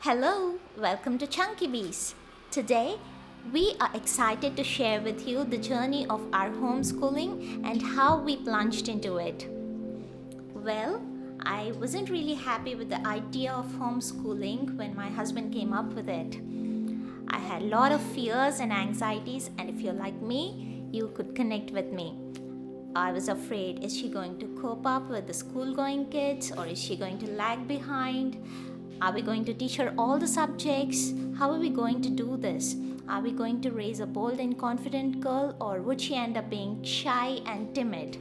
Hello, welcome to Chunky Bees. Today, we are excited to share with you the journey of our homeschooling and how we plunged into it. Well, I wasn't really happy with the idea of homeschooling when my husband came up with it. I had a lot of fears and anxieties, and if you're like me, you could connect with me. I was afraid, is she going to cope up with the school going kids or is she going to lag behind? Are we going to teach her all the subjects? How are we going to do this? Are we going to raise a bold and confident girl or would she end up being shy and timid?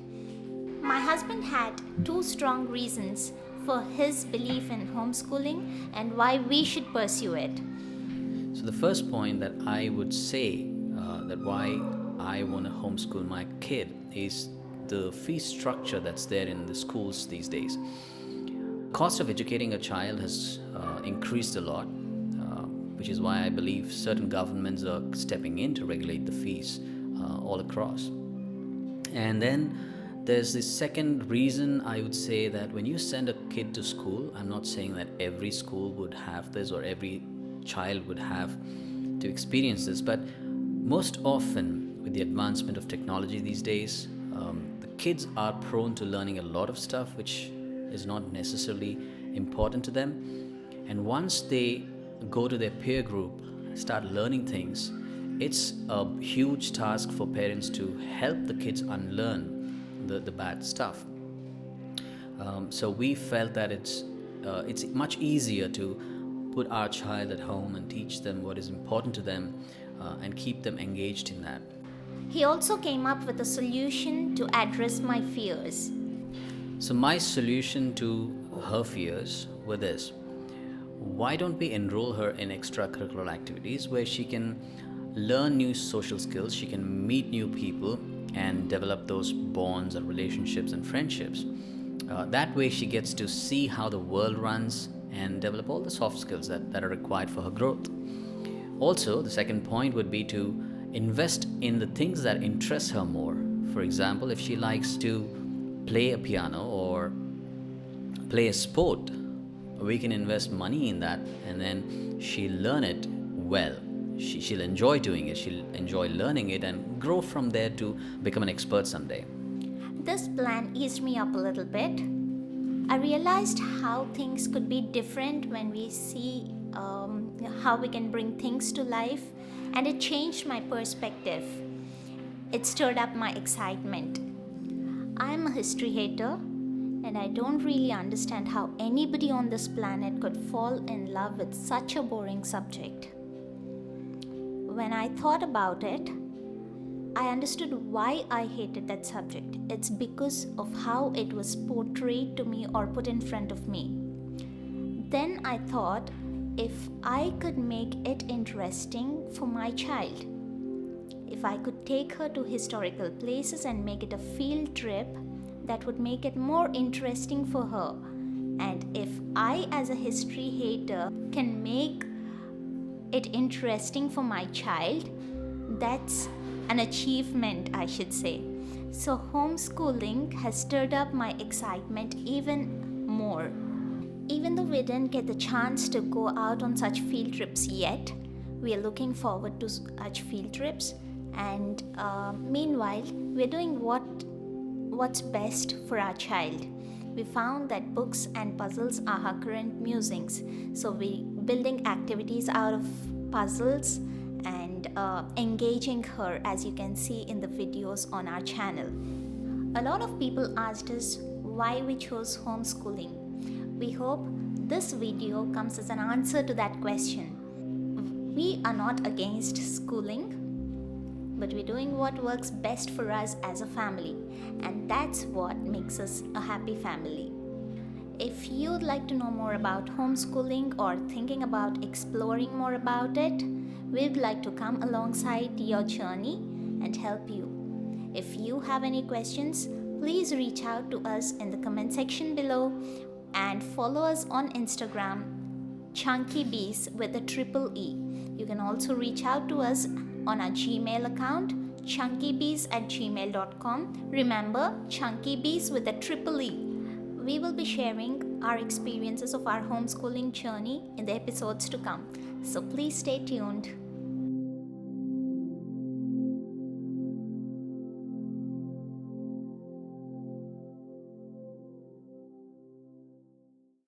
My husband had two strong reasons for his belief in homeschooling and why we should pursue it. So the first point that I would say that why I want to homeschool my kid is the fee structure that's there in the schools these days. Cost of educating a child has increased a lot, which is why I believe certain governments are stepping in to regulate the fees all across. And then there's the second reason I would say that when you send a kid to school, I'm not saying that every school would have this or every child would have to experience this, but most often with the advancement of technology these days, the kids are prone to learning a lot of stuff which is not necessarily important to them. And once they go to their peer group, start learning things, it's a huge task for parents to help the kids unlearn the bad stuff. So we felt that it's much easier to put our child at home and teach them what is important to them and keep them engaged in that. He also came up with a solution to address my fears. So my solution to her fears were this: why don't we enroll her in extracurricular activities where she can learn new social skills, she can meet new people and develop those bonds and relationships and friendships. That way she gets to see how the world runs and develop all the soft skills that are required for her growth. Also, the second point would be to invest in the things that interest her more. For example, if she likes to play a piano or play a sport, we can invest money in that and then she'll learn it well. She'll enjoy doing it, she'll enjoy learning it and grow from there to become an expert someday. This plan eased me up a little bit. I realized how things could be different when we see how we can bring things to life, and it changed my perspective. It stirred up my excitement. I am a history hater, and I don't really understand how anybody on this planet could fall in love with such a boring subject. When I thought about it, I understood why I hated that subject. It's because of how it was portrayed to me or put in front of me. Then I thought, if I could make it interesting for my child, if I could take her to historical places and make it a field trip, that would make it more interesting for her. And if I, as a history hater, can make it interesting for my child, that's an achievement, I should say. So homeschooling has stirred up my excitement even more. Even though we didn't get the chance to go out on such field trips yet, we are looking forward to such field trips. And meanwhile, we're doing what's best for our child. We found that books and puzzles are her current musings. So we're building activities out of puzzles and engaging her, as you can see in the videos on our channel. A lot of people asked us why we chose homeschooling. We hope this video comes as an answer to that question. We are not against schooling, but we're doing what works best for us as a family, and that's what makes us a happy family. If you'd like to know more about homeschooling or thinking about exploring more about it, we'd like to come alongside your journey and help you. If you have any questions, please reach out to us in the comment section below and follow us on Instagram, Chunky Bees with a triple E. You can also reach out to us on our Gmail account, chunkybees@gmail.com. Remember, Chunky Bees with a triple E. We will be sharing our experiences of our homeschooling journey in the episodes to come. So please stay tuned.